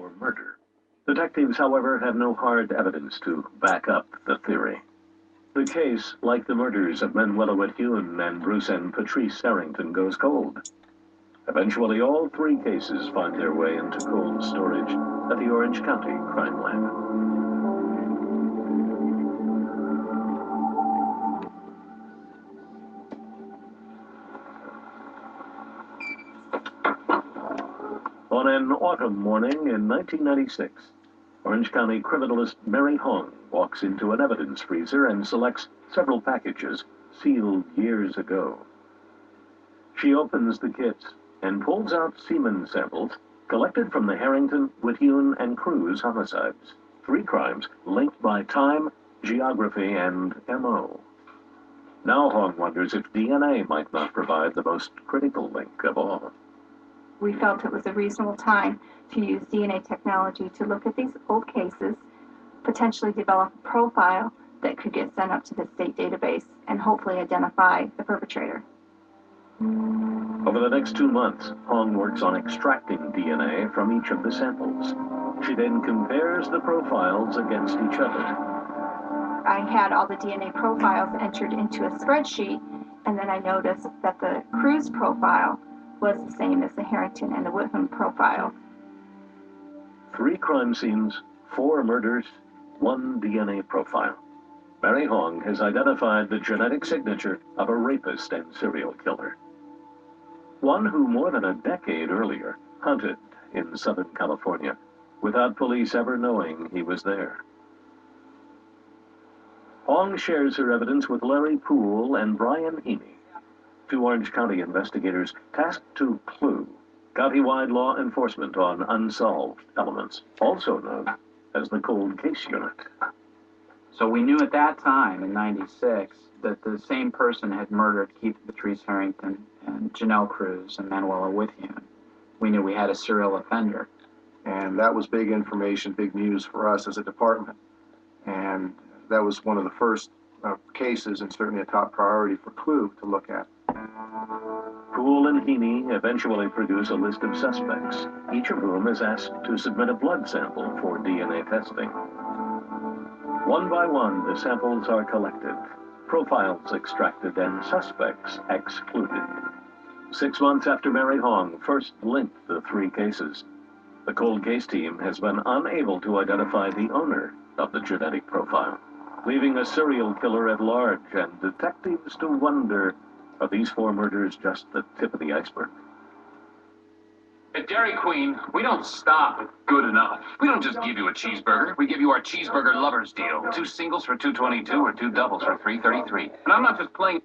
or murder. Detectives, however, had no hard evidence to back up the theory. The case, like the murders of Manuela Whitune and Bruce and Patrice Harrington, goes cold. Eventually, all three cases find their way into cold storage at the Orange County Crime Lab. On an autumn morning in 1996, Orange County criminalist Mary Hong walks into an evidence freezer and selects several packages sealed years ago. She opens the kits and pulls out semen samples collected from the Harrington, Whitune, and Cruz homicides. 3 crimes linked by time, geography, and M.O. Now Hong wonders if DNA might not provide the most critical link of all. We felt it was a reasonable time to use DNA technology to look at these old cases, potentially develop a profile that could get sent up to the state database and hopefully identify the perpetrator. Over the next 2 months, Hong works on extracting DNA from each of the samples. She then compares the profiles against each other. I had all the DNA profiles entered into a spreadsheet, and then I noticed that the Cruz profile was the same as the Harrington and the Whitman profile. 3 crime scenes, 4 murders, 1 DNA profile. Mary Hong has identified the genetic signature of a rapist and serial killer. One who more than a decade earlier hunted in Southern California without police ever knowing he was there. Hong shares her evidence with Larry Poole and Brian Heaney, 2 Orange County investigators tasked to clue countywide law enforcement on unsolved elements, also known as the Cold Case Unit. So we knew at that time, in '96, that the same person had murdered Keith Patrice Harrington and Janelle Cruz and Manuela Whitune. We knew we had a serial offender. And that was big information, big news for us as a department. And that was one of the first cases, and certainly a top priority for Clue to look at. Poole and Heaney eventually produce a list of suspects, each of whom is asked to submit a blood sample for DNA testing. One by one, the samples are collected, profiles extracted, and suspects excluded. 6 months after Mary Hong first linked the 3 cases, the cold case team has been unable to identify the owner of the genetic profile, leaving a serial killer at large and detectives to wonder, are these 4 murders just the tip of the iceberg? At Dairy Queen, we don't stop at good enough. We don't just give you a cheeseburger. We give you our cheeseburger lovers deal. 2 singles for $2.22 or 2 doubles for $3.33. And I'm not just playing...